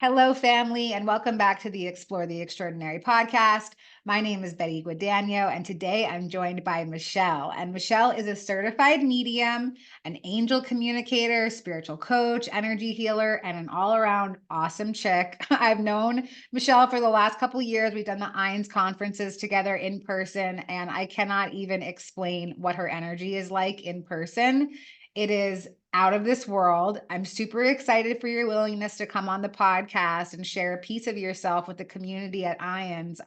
Hello, family, and welcome back to the Explore the Extraordinary podcast. My name is Betty Guadagno, and today I'm joined by Michelle. And Michelle is a certified medium, an angel communicator, spiritual coach, energy healer, and an all-around awesome chick. I've known Michelle for the last couple years. We've done the IANDS conferences together in person, and I cannot even explain what her energy is like in person. It is out of this world. I'm super excited for your willingness to come on the podcast and share a piece of yourself with the community at IANDS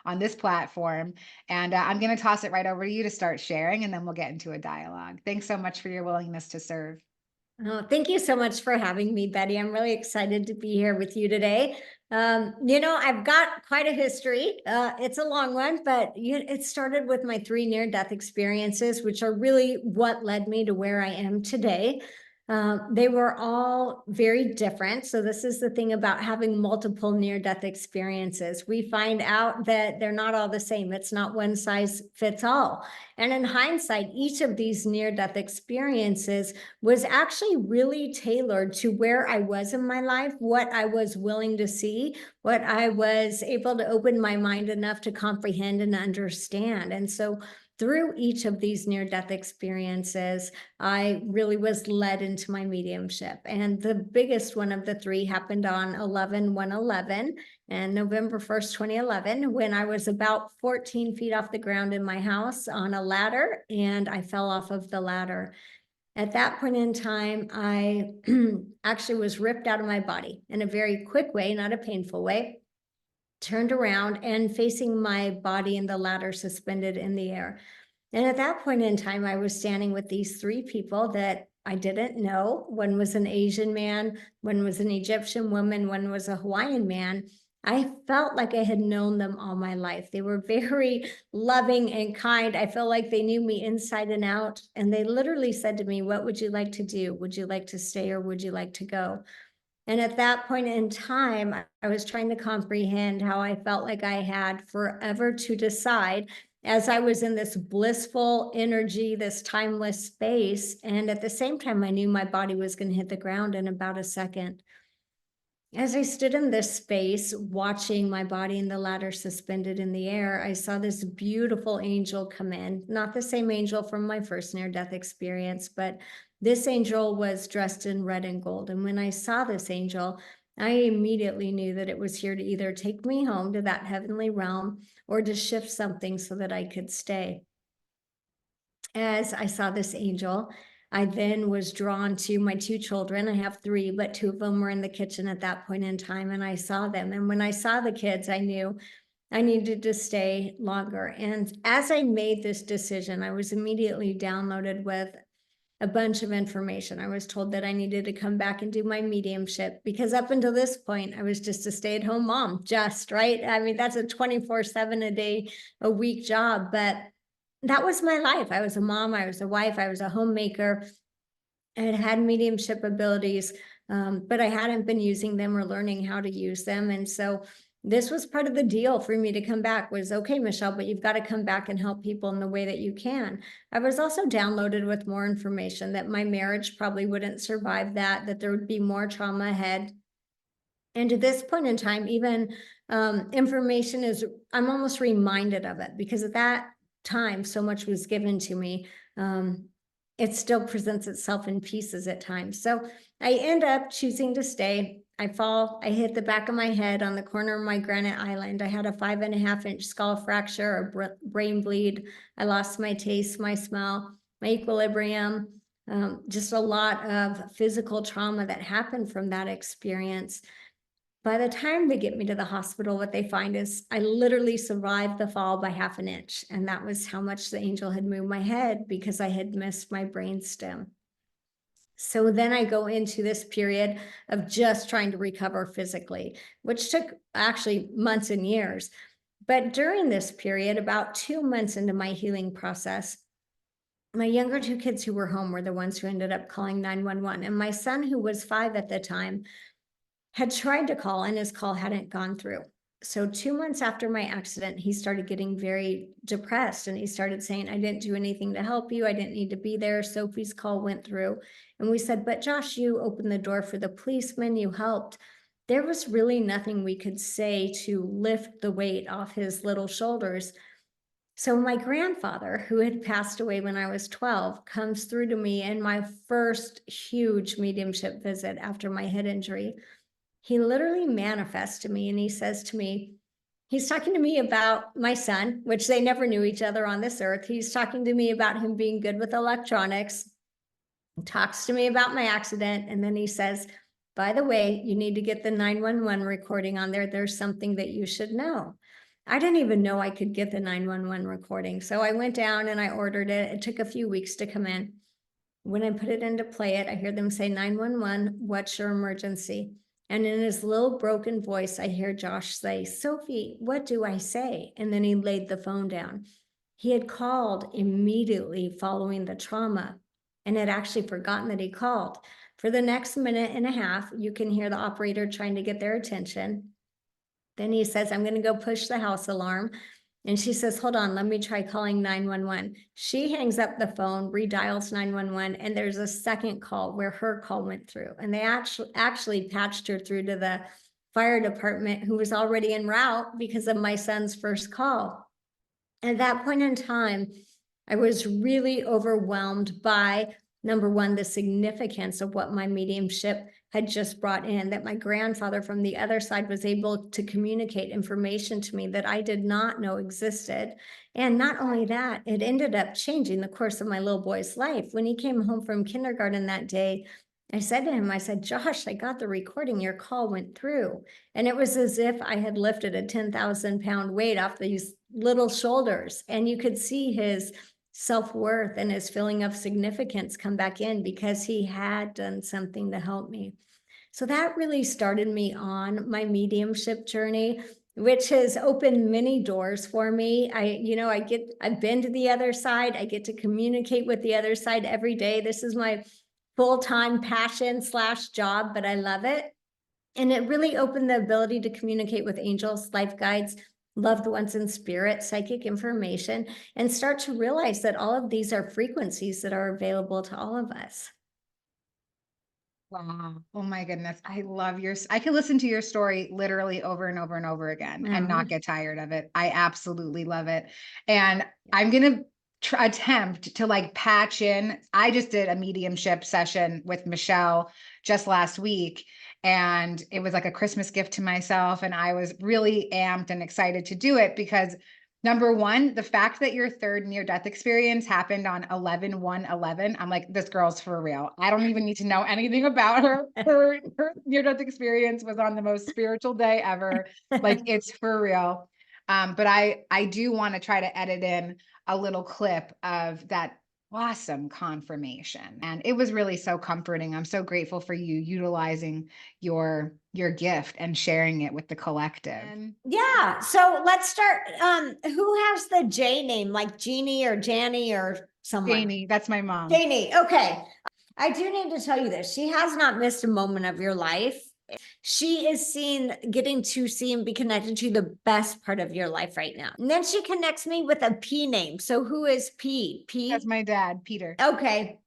on this platform. And I'm going to toss it right over to you to start sharing, and then we'll get into a dialogue. Thanks so much for your willingness to serve. Oh, thank you so much for having me, Betty. I'm really excited to be here with you today. I've got quite a history. It's a long one, but it started with my 3 near-death experiences, which are really what led me to where I am today. They were all very different. So this is the thing about having multiple near-death experiences. We find out that they're not all the same. It's not one size fits all. And in hindsight, each of these near-death experiences was actually really tailored to where I was in my life, what I was willing to see, what I was able to open my mind enough to comprehend and understand. And so through each of these near-death experiences, I really was led into my mediumship. And the biggest one of the 3 happened on 11/1/11 and November 1st, 2011, when I was about 14 feet off the ground in my house on a ladder, and I fell off of the ladder. At that point in time, I actually was ripped out of my body in a very quick way, not a painful way, turned around and facing my body in the ladder suspended in the air. And at that point in time, I was standing with these 3 people that I didn't know. One was an Asian man, one was an Egyptian woman, one was a Hawaiian man. I felt like I had known them all my life. They were very loving and kind. I felt like they knew me inside and out. And they literally said to me, "What would you like to do? Would you like to stay or would you like to go?" And at that point in time, I was trying to comprehend how I felt like I had forever to decide as I was in this blissful energy, this timeless space. And at the same time, I knew my body was going to hit the ground in about a second. As I stood in this space, watching my body in the ladder suspended in the air, I saw this beautiful angel come in. Not the same angel from my first near-death experience, but this angel was dressed in red and gold. And when I saw this angel, I immediately knew that it was here to either take me home to that heavenly realm or to shift something so that I could stay. As I saw this angel, I then was drawn to my 2 children. I have 3, but 2 of them were in the kitchen at that point in time, and I saw them. And when I saw the kids, I knew I needed to stay longer. And as I made this decision, I was immediately downloaded with a bunch of information. I was told that I needed to come back and do my mediumship because up until this point, I was just a stay-at-home mom, right? I mean, that's a 24/7 a day, a week job, but that was my life. I was a mom, I was a wife, I was a homemaker. I had mediumship abilities, but I hadn't been using them or learning how to use them. And so this was part of the deal for me to come back was, okay, Michelle, but you've got to come back and help people in the way that you can. I was also downloaded with more information that my marriage probably wouldn't survive that there would be more trauma ahead. And to this point in time, even information I'm almost reminded of it because at that time, so much was given to me. It still presents itself in pieces at times. So I end up choosing to stay. I fall, I hit the back of my head on the corner of my granite island. I had a 5.5-inch skull fracture, a brain bleed. I lost my taste, my smell, my equilibrium, just a lot of physical trauma that happened from that experience. By the time they get me to the hospital, what they find is I literally survived the fall by 1/2 inch. And that was how much the angel had moved my head because I had missed my brain stem. So then I go into this period of just trying to recover physically, which took actually months and years. But during this period, about 2 months into my healing process, my younger 2 kids who were home were the ones who ended up calling 911. And my son, who was 5 at the time, had tried to call and his call hadn't gone through. So 2 months after my accident, he started getting very depressed and he started saying, "I didn't do anything to help you. I didn't need to be there." Sophie's call went through and we said, "But Josh, you opened the door for the policeman, you helped." there was really nothing we could say to lift the weight off his little shoulders. So my grandfather, who had passed away when I was 12, comes through to me in my first huge mediumship visit after my head injury. He literally manifests to me and he says to me, he's talking to me about my son, which they never knew each other on this earth. He's talking to me about him being good with electronics, talks to me about my accident, and then he says, by the way, you need to get the 911 recording on there. There's something that you should know. I didn't even know I could get the 911 recording. So I went down and I ordered it. It took a few weeks to come in. When I put it into play it, I hear them say 911, what's your emergency? And in his little broken voice, I hear Josh say, Sophie, what do I say? And then he laid the phone down. He had called immediately following the trauma and had actually forgotten that he called. For the next minute and a half, you can hear the operator trying to get their attention. Then he says, I'm going to go push the house alarm. And she says, hold on, let me try calling 911. She hangs up the phone, redials 911, and there's a second call where her call went through. And they actually patched her through to the fire department, who was already en route because of my son's first call. At that point in time, I was really overwhelmed by, number one, the significance of what my mediumship had just brought in, that my grandfather from the other side was able to communicate information to me that I did not know existed. And not only that, it ended up changing the course of my little boy's life. When he came home from kindergarten that day, I said to him, I said, Josh, I got the recording, your call went through. And it was as if I had lifted a 10,000-pound weight off these little shoulders. And you could see his self-worth and his feeling of significance come back in because he had done something to help me. So that really started me on my mediumship journey, which has opened many doors for me. I've been to the other side. I get to communicate with the other side every day. This is my full-time passion / job, but I love it. And it really opened the ability to communicate with angels, life guides, loved ones in spirit, psychic information, and start to realize that all of these are frequencies that are available to all of us. Wow. Oh my goodness. I love I can listen to your story literally over and over and over again and not get tired of it. I absolutely love it. And I'm going to attempt to like patch in. I just did a mediumship session with Michelle just last week, and it was like a Christmas gift to myself. And I was really amped and excited to do it because number one, the fact that your third near-death experience happened on 11/1/11, I'm like, this girl's for real. I don't even need to know anything about her. Her near-death experience was on the most spiritual day ever. Like, it's for real. But I do want to try to edit in a little clip of that awesome confirmation. And it was really so comforting. I'm so grateful for you utilizing your gift and sharing it with the collective. Yeah. So let's start. Who has the J name, like Jeannie or Janny or someone? Janie, that's my mom. Janie. Okay. I do need to tell you this. She has not missed a moment of your life. She is getting to see and be connected to the best part of your life right now. And then she connects me with a P name. So who is P? P? That's my dad, Peter. Okay.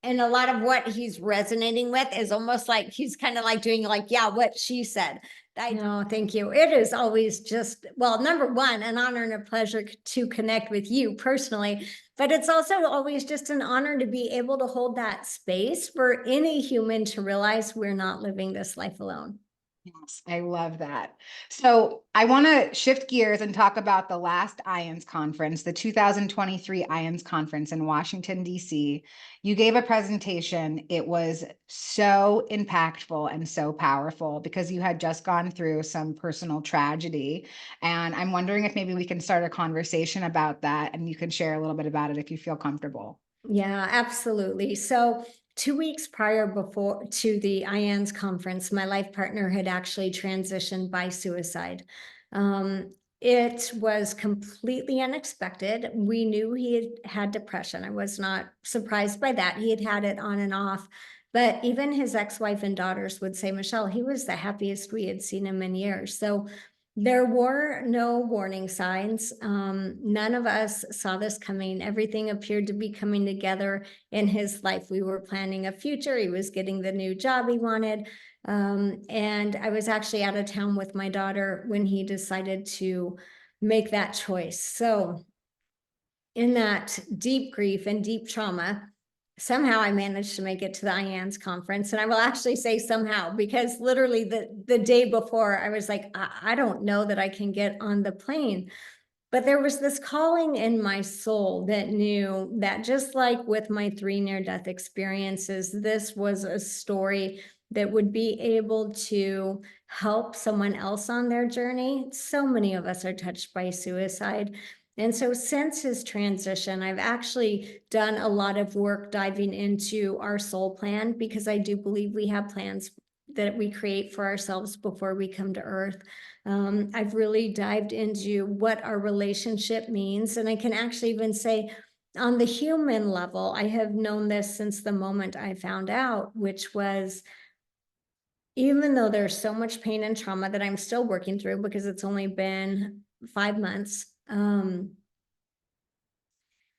And a lot of what he's resonating with is almost like he's kind of like doing like, yeah, what she said. I know. Thank you. It is always just, well, number one, an honor and a pleasure to connect with you personally, but it's also always just an honor to be able to hold that space for any human to realize we're not living this life alone. Yes, I love that. So I want to shift gears and talk about the last IANDS conference, the 2023 IANDS conference in Washington, D.C. You gave a presentation. It was so impactful and so powerful because you had just gone through some personal tragedy. And I'm wondering if maybe we can start a conversation about that, and you can share a little bit about it if you feel comfortable. Yeah, absolutely. So 2 weeks prior to the IANDS conference, my life partner had actually transitioned by suicide. It was completely unexpected. We knew he had depression. I was not surprised by that. He had it on and off. But even his ex-wife and daughters would say, Michelle, he was the happiest we had seen him in years. So There were no warning signs. None of us saw this coming. Everything appeared to be coming together in his life. We were planning a future. He was getting the new job he wanted. And I was actually out of town with my daughter when he decided to make that choice. So in that deep grief and deep trauma, somehow I managed to make it to the IANDS conference. And I will actually say somehow, because literally the day before I was like, I don't know that I can get on the plane. But there was this calling in my soul that knew that, just like with my 3 near-death experiences, this was a story that would be able to help someone else on their journey. So many of us are touched by suicide. And so since his transition, I've actually done a lot of work diving into our soul plan, because I do believe we have plans that we create for ourselves before we come to earth. I've really dived into what our relationship means. And I can actually even say, on the human level, I have known this since the moment I found out, which was, even though there's so much pain and trauma that I'm still working through, because it's only been 5 months,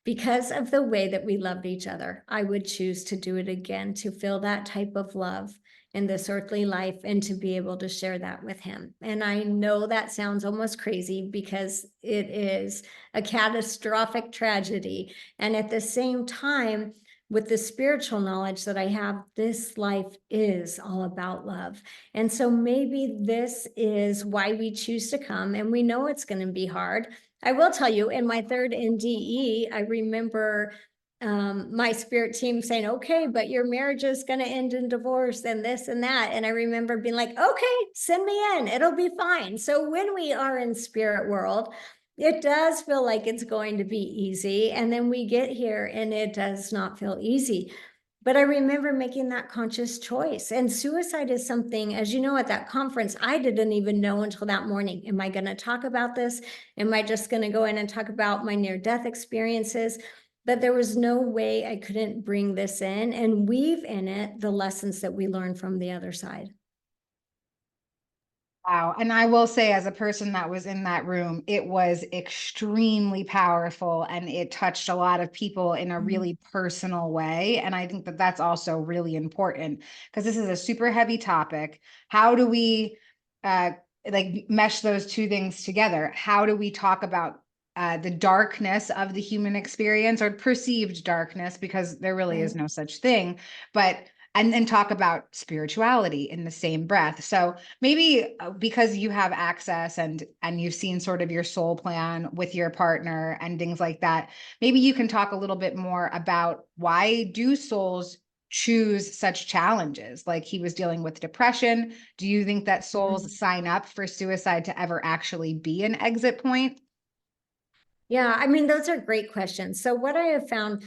because of the way that we loved each other, I would choose to do it again, to feel that type of love in this earthly life and to be able to share that with him. And I know that sounds almost crazy, because it is a catastrophic tragedy. And at the same time, with the spiritual knowledge that I have, this life is all about love. And so maybe this is why we choose to come. And we know it's going to be hard. I will tell you, in my 3rd NDE, I remember my spirit team saying, okay, but your marriage is going to end in divorce and this and that. And I remember being like, okay, send me in, it'll be fine. So when we are in spirit world, it does feel like it's going to be easy. And then we get here and it does not feel easy. But I remember making that conscious choice. And suicide is something, as you know, at that conference, I didn't even know until that morning. Am I going to talk about this? Am I just going to go in and talk about my near-death experiences? But there was no way I couldn't bring this in and weave in it the lessons that we learned from the other side. Wow. And I will say, as a person that was in that room, it was extremely powerful and it touched a lot of people in a really personal way. And I think that that's also really important, because this is a super heavy topic. How do we like mesh those two things together? How do we talk about the darkness of the human experience, or perceived darkness, because there really is no such thing, but and then talk about spirituality in the same breath. So maybe because you have access and you've seen sort of your soul plan with your partner and things like that, maybe you can talk a little bit more about, why do souls choose such challenges? Like, he was dealing with depression. Do you think that souls sign up for suicide to ever actually be an exit point? Yeah, I mean, those are great questions. So what I have found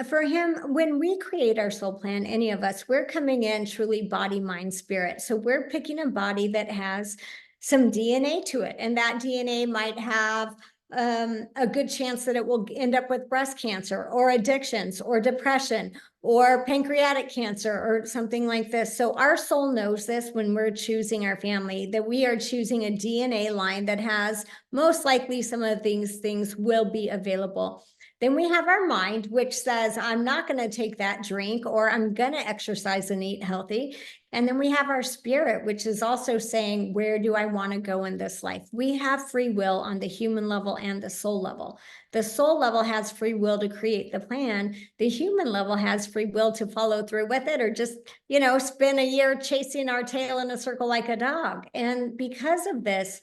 for him, when we create our soul plan, any of us, we're coming in truly body, mind, spirit. So we're picking a body that has some DNA to it. And that DNA might have a good chance that it will end up with breast cancer or addictions or depression or pancreatic cancer or something like this. So our soul knows this when we're choosing our family, that we are choosing a DNA line that has most likely some of these things will be available. Then we have our mind, which says, I'm not going to take that drink, or I'm going to exercise and eat healthy. And then we have our spirit, which is also saying, where do I want to go in this life? We have free will on the human level and the soul level. The soul level has free will to create the plan. The human level has free will to follow through with it, or just, spend a year chasing our tail in a circle like a dog. And because of this,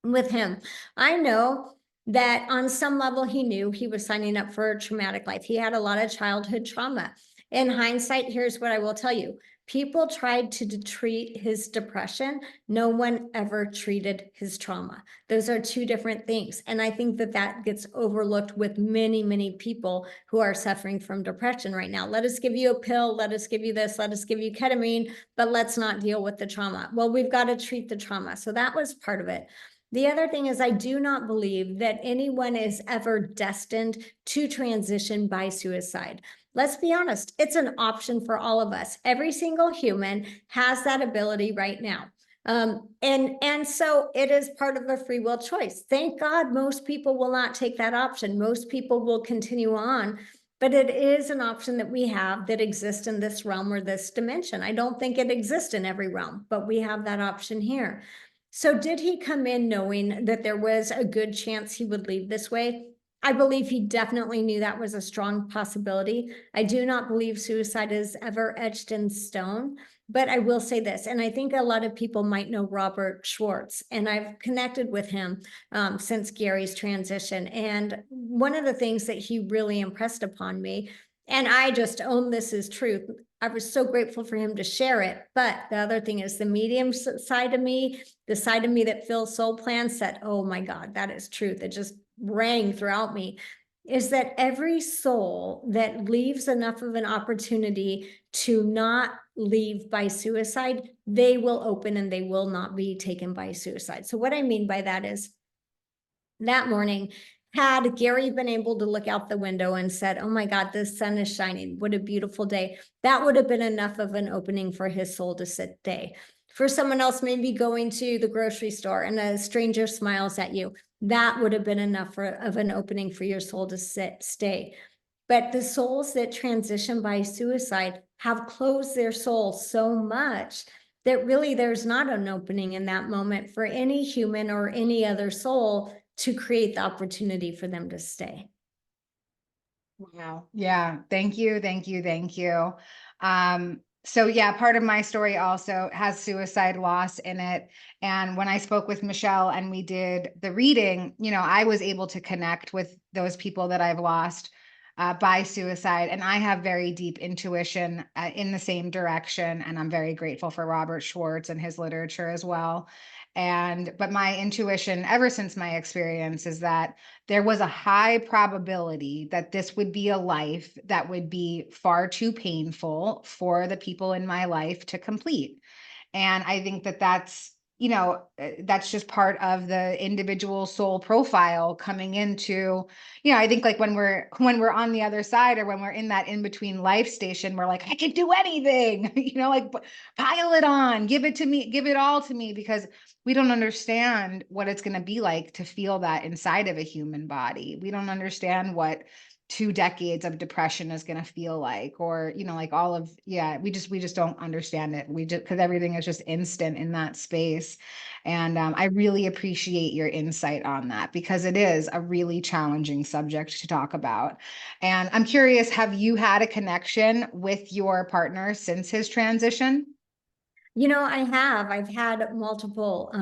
with him, I know that on some level he knew he was signing up for a traumatic life. He had a lot of childhood trauma. In hindsight, here's what I will tell you. People tried to treat his depression. No one ever treated his trauma. Those are two different things. And I think that that gets overlooked with many, many people who are suffering from depression right now. Let us give you a pill. Let us give you this. Let us give you ketamine, but let's not deal with the trauma. Well, we've got to treat the trauma. So that was part of it. The other thing is, I do not believe that anyone is ever destined to transition by suicide. Let's be honest, it's an option for all of us. Every single human has that ability right now. And so it is part of a free will choice. Thank God most people will not take that option. Most people will continue on, but it is an option that we have that exists in this realm or this dimension. I don't think it exists in every realm, but we have that option here. So did he come in knowing that there was a good chance he would leave this way? I believe he definitely knew that was a strong possibility. I do not believe suicide is ever etched in stone. But I will say this, and I think a lot of people might know Robert Schwartz, and I've connected with him since Gary's transition. And one of the things that he really impressed upon me, and I just own this as truth, I was so grateful for him to share it. But the other thing is the medium side of me, the side of me that feels soul plans, said, oh my God, that is truth. It just rang throughout me, is that every soul that leaves enough of an opportunity to not leave by suicide, they will open and they will not be taken by suicide. So what I mean by that is that morning, had Gary been able to look out the window and said, oh my God, the sun is shining, what a beautiful day, that would have been enough of an opening for his soul to stay. For someone else, maybe going to the grocery store and a stranger smiles at you, that would have been enough of an opening for your soul to stay. But the souls that transition by suicide have closed their soul so much that really there's not an opening in that moment for any human or any other soul to create the opportunity for them to stay. Wow. Yeah. Thank you. Thank you. Thank you. So yeah, part of my story also has suicide loss in it. And when I spoke with Michelle and we did the reading, I was able to connect with those people that I've lost by suicide. And I have very deep intuition in the same direction. And I'm very grateful for Robert Schwartz and his literature as well. But my intuition, ever since my experience, is that there was a high probability that this would be a life that would be far too painful for the people in my life to complete. And I think that that's just part of the individual soul profile coming into, I think like when we're on the other side, or when we're in that in between life station, we're like, I can do anything, like pile it on, give it to me, give it all to me, because we don't understand what it's going to be like to feel that inside of a human body. We don't understand what 2 decades of depression is going to feel like, or like all of, we just don't understand it. Because everything is just instant in that space. And I really appreciate your insight on that, because it is a really challenging subject to talk about. And I'm curious, have you had a connection with your partner since his transition? I've had multiple,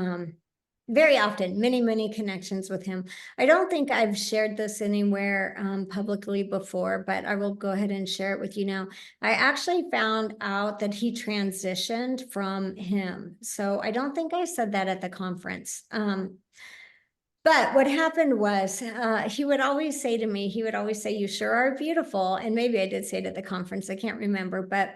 very often, many connections with him. I don't think I've shared this anywhere publicly before, but I will go ahead and share it with you now. I actually found out that he transitioned from him. So I don't think I said that at the conference. But what happened was he would always say to me, you sure are beautiful. And maybe I did say it at the conference, I can't remember, but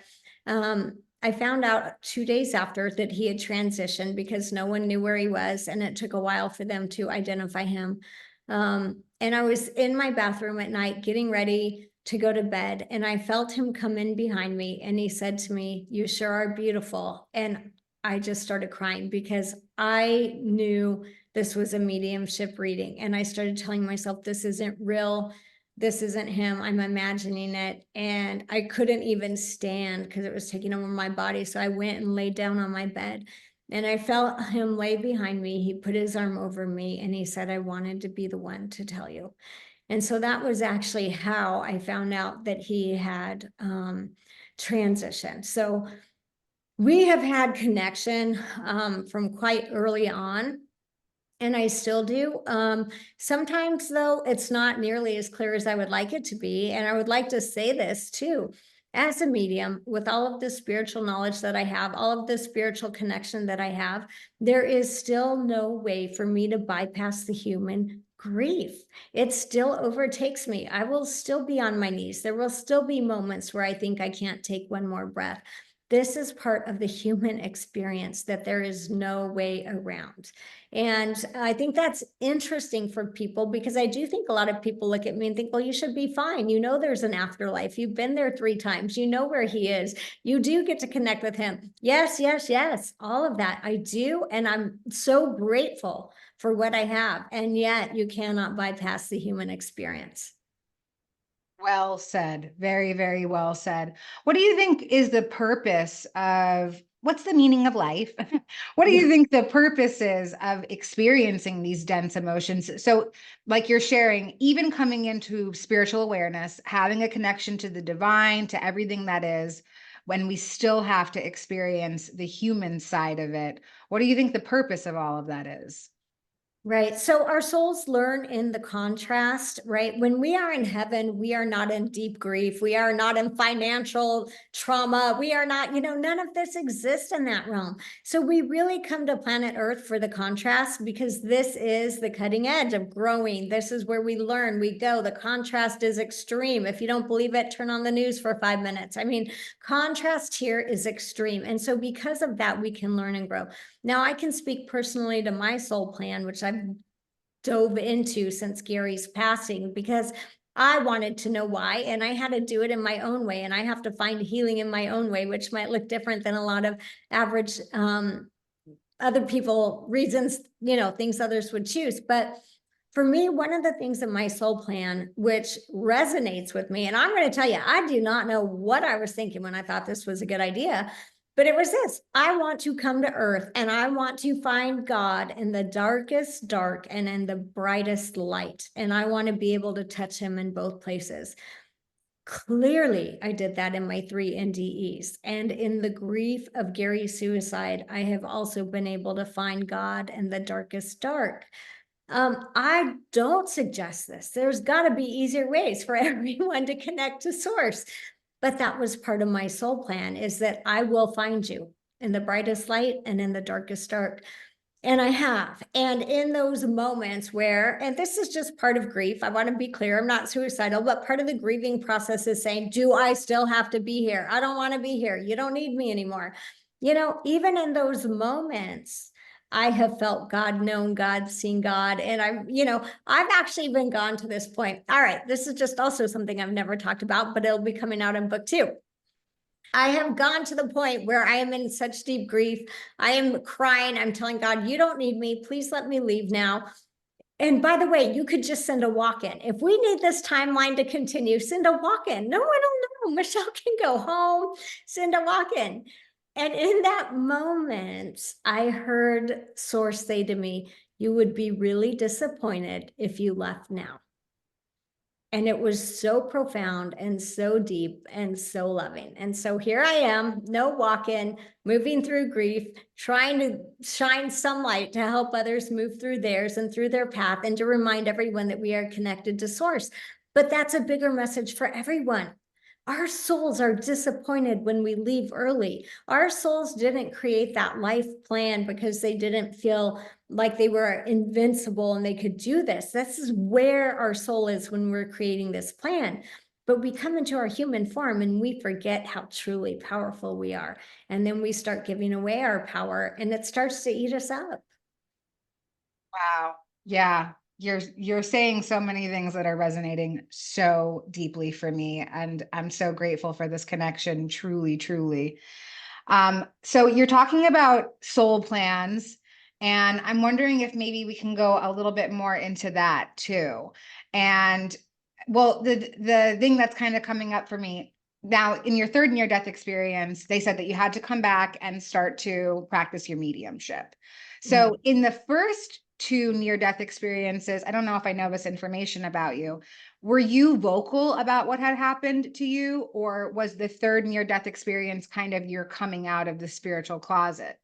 I found out 2 days after that he had transitioned, because no one knew where he was, and it took a while for them to identify him. And I was in my bathroom at night getting ready to go to bed, and I felt him come in behind me, and he said to me, you sure are beautiful. And I just started crying, because I knew this was a mediumship reading, and I started telling myself, this isn't real. This isn't him, I'm imagining it. And I couldn't even stand because it was taking over my body. So I went and laid down on my bed, and I felt him lay behind me. He put his arm over me, and he said, I wanted to be the one to tell you. And so that was actually how I found out that he had transitioned. So we have had connection from quite early on. And I still do. Sometimes, though, it's not nearly as clear as I would like it to be. And I would like to say this too. As a medium, with all of the spiritual knowledge that I have, all of the spiritual connection that I have, there is still no way for me to bypass the human grief. It still overtakes me. I will still be on my knees. There will still be moments where I think I can't take one more breath. This is part of the human experience that there is no way around. And I think that's interesting for people, because I do think a lot of people look at me and think, well, you should be fine. You know, there's an afterlife. You've been there 3 times. You know where he is. You do get to connect with him. Yes, yes, yes. All of that I do. And I'm so grateful for what I have. And yet you cannot bypass the human experience. Well said. Very, very well said. What do you think is the purpose of what's the meaning of life? What do you Yeah. think the purpose is of experiencing these dense emotions? So, like you're sharing, even coming into spiritual awareness, having a connection to the divine, to everything that is, when we still have to experience the human side of it. What do you think the purpose of all of that is? Right. So our souls learn in the contrast, right? When we are in heaven, we are not in deep grief. We are not in financial trauma. We are not, none of this exists in that realm. So we really come to planet Earth for the contrast, because this is the cutting edge of growing. This is where we learn, we go. The contrast is extreme. If you don't believe it, turn on the news for 5 minutes. I mean, contrast here is extreme. And so because of that, we can learn and grow. Now, I can speak personally to my soul plan, which I've dove into since Gary's passing, because I wanted to know why, and I had to do it in my own way, and I have to find healing in my own way, which might look different than a lot of average other people reasons, things others would choose. But for me, one of the things in my soul plan, which resonates with me, and I'm going to tell you, I do not know what I was thinking when I thought this was a good idea, but it was this: I want to come to Earth and I want to find God in the darkest dark and in the brightest light. And I want to be able to touch him in both places. Clearly, I did that in my 3 NDEs. And in the grief of Gary's suicide, I have also been able to find God in the darkest dark. I don't suggest this. There's got to be easier ways for everyone to connect to source. But that was part of my soul plan, is that I will find you in the brightest light and in the darkest dark. And I have. And in those moments where, and this is just part of grief, I want to be clear, I'm not suicidal, but part of the grieving process is saying, do I still have to be here? I don't want to be here. You don't need me anymore. Even in those moments, I have felt God, known God, seen God. And I've actually even gone to this point. All right, this is just also something I've never talked about, but it'll be coming out in book 2. I have gone to the point where I am in such deep grief. I am crying. I'm telling God, you don't need me. Please let me leave now. And by the way, you could just send a walk-in. If we need this timeline to continue, send a walk-in. No, I don't know. Michelle can go home, send a walk-in. And in that moment, I heard Source say to me, you would be really disappointed if you left now. And it was so profound and so deep and so loving. And so here I am, no walk-in, moving through grief, trying to shine some light to help others move through theirs and through their path, and to remind everyone that we are connected to source. But that's a bigger message for everyone. Our souls are disappointed when we leave early. Our souls didn't create that life plan because they didn't feel like they were invincible and they could do this. This is where our soul is when we're creating this plan. But we come into our human form and we forget how truly powerful we are. And then we start giving away our power and it starts to eat us up. Wow. Yeah. You're saying so many things that are resonating so deeply for me. And I'm so grateful for this connection. Truly, truly. So you're talking about soul plans, and I'm wondering if maybe we can go a little bit more into that too. And well, the thing that's kind of coming up for me now, in your 3rd near-death experience, they said that you had to come back and start to practice your mediumship. So in the first 2 near-death experiences, I don't know if I know this information about you. Were you vocal about what had happened to you, or was the 3rd near-death experience kind of your coming out of the spiritual closet?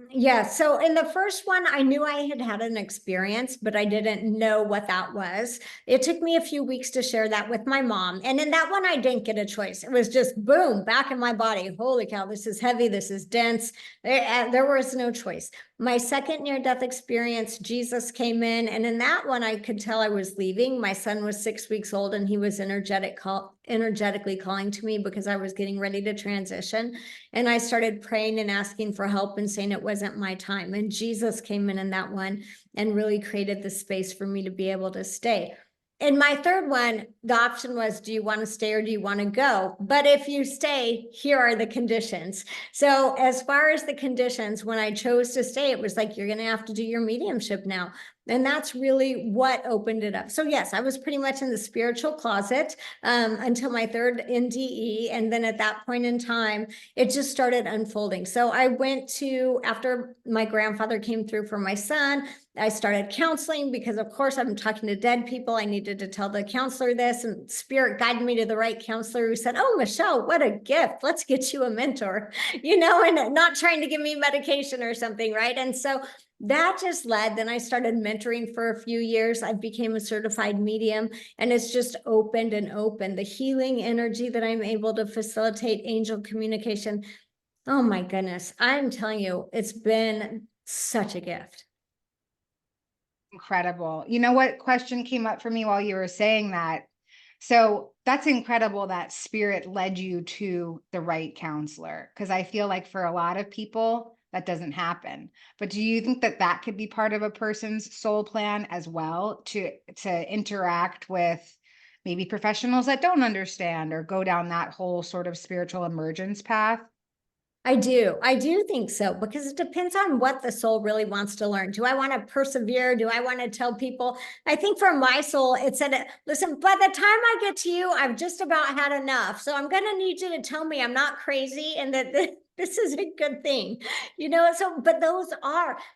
Yeah. So in the first one, I knew I had had an experience, but I didn't know what that was. It took me a few weeks to share that with my mom. And in that one, I didn't get a choice. It was just boom, back in my body. Holy cow, this is heavy. This is dense. There was no choice. My second near-death experience, Jesus came in, and in that one, I could tell I was leaving. My son was 6 weeks old, and he was energetically calling to me because I was getting ready to transition. And I started praying and asking for help and saying it wasn't my time. And Jesus came in that one and really created the space for me to be able to stay. In my third one, the option was, do you want to stay or do you want to go? But if you stay, here are the conditions. So as far as the conditions, when I chose to stay, it was like, you're going to have to do your mediumship now. And that's really what opened it up. So yes, I was pretty much in the spiritual closet until my third NDE. And then at that point in time, it just started unfolding. So I went to, after my grandfather came through for my son, I started counseling because, of course, I'm talking to dead people. I needed to tell the counselor this, and Spirit guided me to the right counselor who said, oh, Michelle, what a gift. Let's get you a mentor, and not trying to give me medication or something, right? And so that just led, then I started mentoring for a few years. I became a certified medium, and it's just opened and opened. The healing energy that I'm able to facilitate, angel communication. Oh my goodness. I'm telling you, it's been such a gift. Incredible. You know what question came up for me while you were saying that? So that's incredible that spirit led you to the right counselor, because I feel like for a lot of people that doesn't happen. But do you think that that could be part of a person's soul plan as well, to interact with maybe professionals that don't understand or go down that whole sort of spiritual emergence path? I do think so, because it depends on what the soul really wants to learn. Do I want to persevere? Do I want to tell people? I think for my soul, it said, listen, by the time I get to you, I've just about had enough. So I'm going to need you to tell me I'm not crazy and that this is a good thing, So, but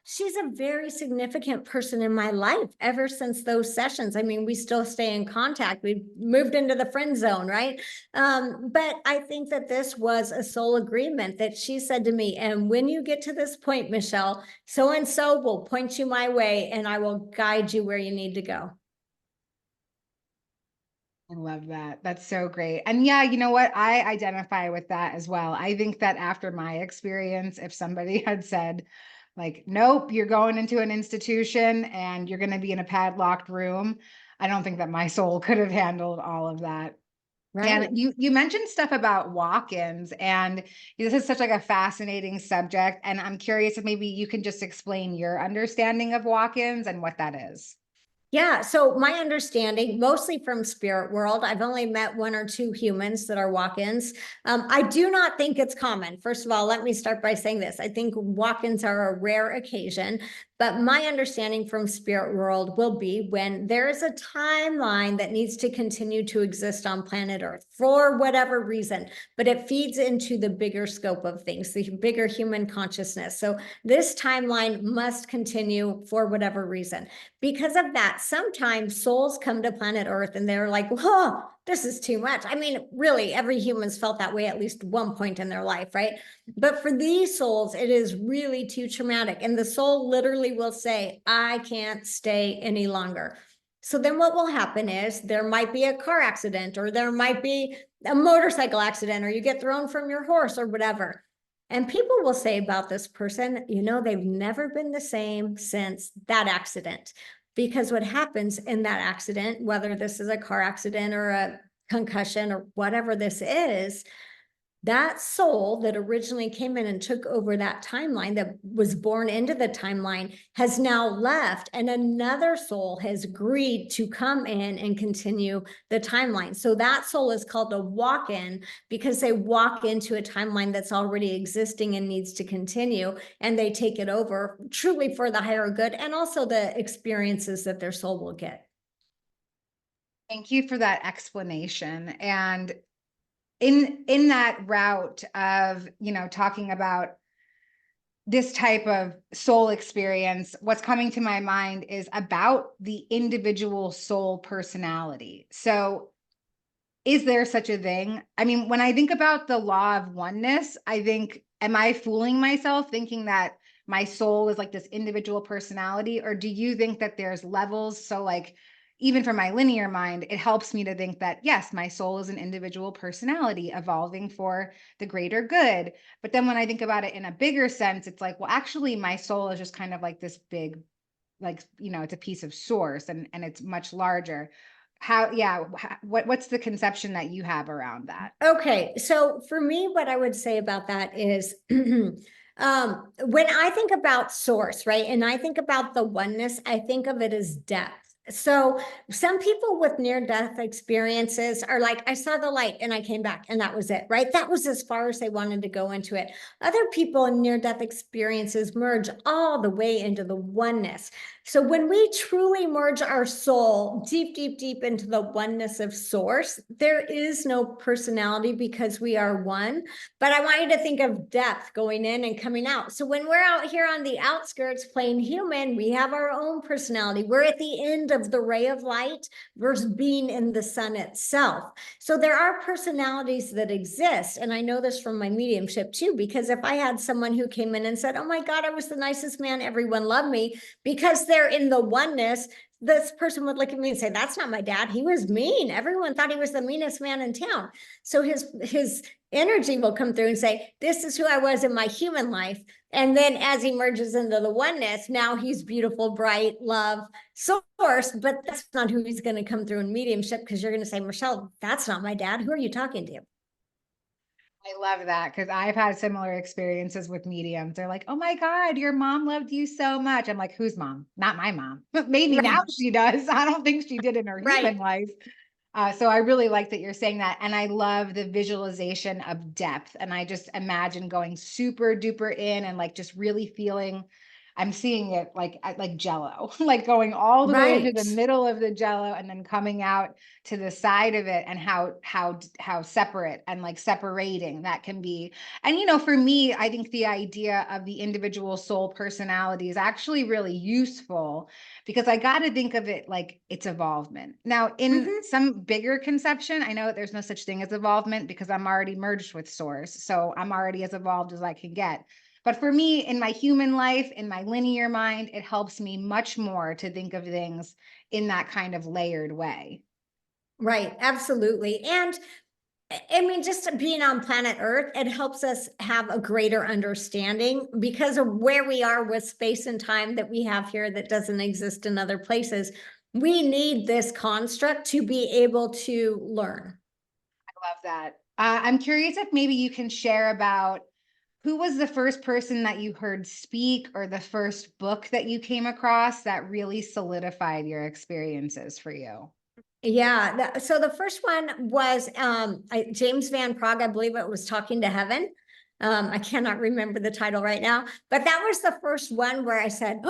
she's a very significant person in my life ever since those sessions. I mean, we still stay in contact. We moved into the friend zone, right? But I think that this was a soul agreement that she said to me, and when you get to this point, Michelle, so-and-so will point you my way and I will guide you where you need to go. I love that. That's so great. And yeah, you know what? I identify with that as well. I think that after my experience, if somebody had said, like, nope, you're going into an institution and you're going to be in a padlocked room, I don't think that my soul could have handled all of that. Right. And you mentioned stuff about walk-ins, and this is such like a fascinating subject. And I'm curious if maybe you can just explain your understanding of walk-ins and what that is. Yeah, so my understanding, mostly from spirit world, I've only met 1 or 2 humans that are walk-ins. I do not think it's common. First of all, let me start by saying this. I think walk-ins are a rare occasion, but my understanding from spirit world will be when there is a timeline that needs to continue to exist on planet Earth for whatever reason, but it feeds into the bigger scope of things, the bigger human consciousness. So this timeline must continue for whatever reason. Because of that, sometimes souls come to planet Earth and they're like, whoa, this is too much. I mean, really, every human's felt that way at least one point in their life, right? But for these souls, it is really too traumatic. And the soul literally will say, I can't stay any longer. So then what will happen is there might be a car accident, or there might be a motorcycle accident, or you get thrown from your horse or whatever. And people will say about this person, they've never been the same since that accident. Because what happens in that accident, whether this is a car accident or a concussion or whatever this is, that soul that originally came in and took over that timeline, that was born into the timeline, has now left, and another soul has agreed to come in and continue the timeline. So that soul is called a walk-in, because they walk into a timeline that's already existing and needs to continue, and they take it over truly for the higher good, and also the experiences that their soul will get. Thank you for that explanation. And in that route of, talking about this type of soul experience, what's coming to my mind is about the individual soul personality. So is there such a thing? I mean, when I think about the law of oneness, I think, am I fooling myself thinking that my soul is like this individual personality? Or do you think that there's levels? So like, even for my linear mind, it helps me to think that, yes, my soul is an individual personality evolving for the greater good. But then when I think about it in a bigger sense, it's like, well, actually, my soul is just kind of like this big, like, it's a piece of source, and it's much larger. How, yeah, what's the conception that you have around that? Okay, so for me, what I would say about that is when I think about source, right, and I think about the oneness, I think of it as depth. So some people with near-death experiences are like, I saw the light and I came back and that was it, right? That was as far as they wanted to go into it. Other people in near-death experiences merge all the way into the oneness. So when we truly merge our soul deep, deep, deep into the oneness of source, there is no personality because we are one. But I want you to think of depth going in and coming out. So when we're out here on the outskirts playing human, we have our own personality. We're at the end of the ray of light versus being in the sun itself. So there are personalities that exist. And I know this from my mediumship too, because if I had someone who came in and said, oh my God, I was the nicest man, everyone loved me, because they're in the oneness, this person would look at me and say, that's not my dad. He was mean. Everyone thought he was the meanest man in town. So his energy will come through and say, this is who I was in my human life. And then as he merges into the oneness, now he's beautiful, bright, love, source, but that's not who he's going to come through in mediumship, because you're going to say, Michelle, that's not my dad. Who are you talking to? I love that, because I've had similar experiences with mediums. They're like, oh my God, your mom loved you so much. I'm like, whose mom? Not my mom. But maybe now Right. she does. I don't think she did in her human Right. life. So I really like that you're saying that. And I love the visualization of depth. And I just imagine going super duper in and like just really feeling, I'm seeing it like Jello, like going all the way into Right. the middle of the Jello and then coming out to the side of it, and how separate and like separating that can be. And for me, I think the idea of the individual soul personality is actually really useful, because I got to think of it like it's evolvement. Now, in Mm-hmm. some bigger conception, I know that there's no such thing as evolvement because I'm already merged with source. So I'm already as evolved as I can get. But for me, in my human life, in my linear mind, it helps me much more to think of things in that kind of layered way. Right. Absolutely. And I mean, just being on planet Earth, it helps us have a greater understanding because of where we are with space and time that we have here that doesn't exist in other places. We need this construct to be able to learn. I love that. I'm curious if maybe you can share about who was the first person that you heard speak, or the first book that you came across that really solidified your experiences for you? Yeah. So the first one was James Van Praagh, I believe it was Talking to Heaven. I cannot remember the title right now, but that was the first one where I said,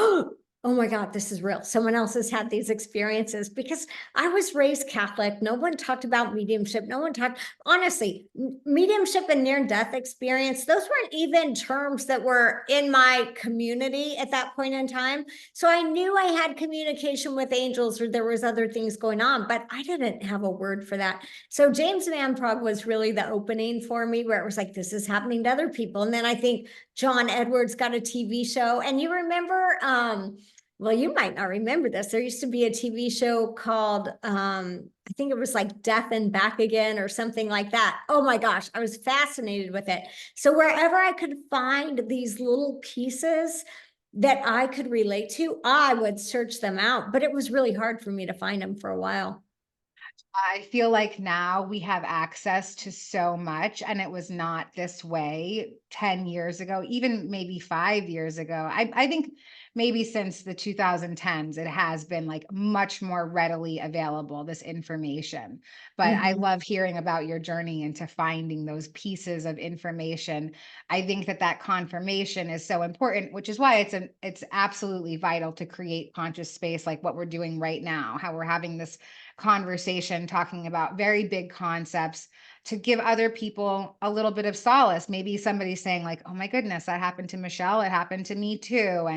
oh my God, this is real. Someone else has had these experiences, because I was raised Catholic. No one talked about mediumship. No one talked, honestly, mediumship and near-death experience. Those weren't even terms that were in my community at that point in time. So I knew I had communication with angels, or there was other things going on, but I didn't have a word for that. So James Van Praagh was really the opening for me, where it was like, this is happening to other people. And then I think John Edwards got a TV show. And you remember, well, you might not remember this. There used to be a TV show called, I think it was like Death and Back Again or something like that. Oh my gosh, I was fascinated with it. So wherever I could find these little pieces that I could relate to, I would search them out, but it was really hard for me to find them for a while. I feel like now we have access to so much, and it was not this way 10 years ago, even maybe 5 years ago. I think maybe since the 2010s, it has been like much more readily available, this information. But I Mhm. love hearing about your journey into finding those pieces of information. I think that confirmation is so important, which is why it's absolutely vital to create conscious space like what we're doing right now, how we're having this conversation talking about very big concepts, to give other people a little bit of solace. Maybe somebody's saying like, oh my goodness, that happened to Michelle, it happened to me too.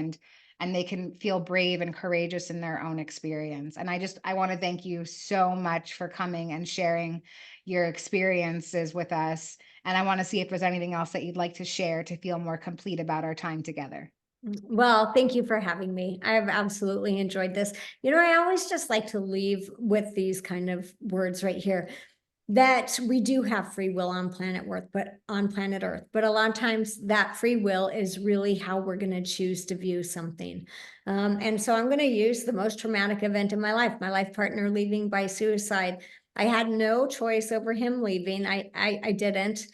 And they can feel brave and courageous in their own experience. And I want to thank you so much for coming and sharing your experiences with us. And I want to see if there's anything else that you'd like to share to feel more complete about our time together. Well, thank you for having me. I've absolutely enjoyed this. I always just like to leave with these kind of words right here, that we do have free will on planet Earth, but a lot of times that free will is really how we're going to choose to view something. And so I'm going to use the most traumatic event in my life partner leaving by suicide. I had no choice over him leaving. I didn't.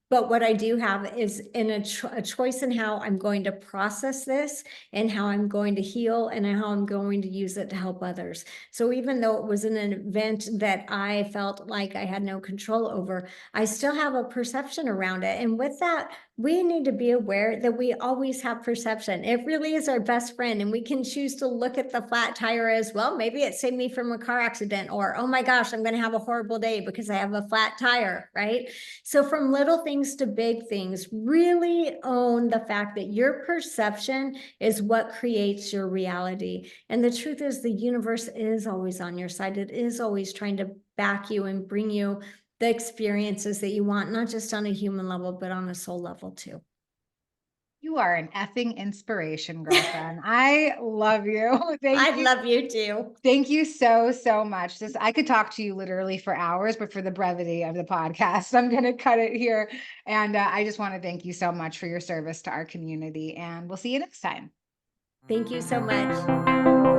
But what I do have is a choice in how I'm going to process this, and how I'm going to heal, and how I'm going to use it to help others. So even though it was an event that I felt like I had no control over, I still have a perception around it. And with that, we need to be aware that we always have perception. It really is our best friend, and we can choose to look at the flat tire as well. Maybe it saved me from a car accident, or, oh my gosh, I'm going to have a horrible day because I have a flat tire, right? So from little things to big things, really own the fact that your perception is what creates your reality. And the truth is, the universe is always on your side. It is always trying to back you and bring you the experiences that you want, not just on a human level, but on a soul level too. You are an effing inspiration, girlfriend. I love you. I Thank you. love you too. Thank you so, so much. I could talk to you literally for hours, but for the brevity of the podcast, I'm going to cut it here. And I just want to thank you so much for your service to our community. And we'll see you next time. Thank you so much.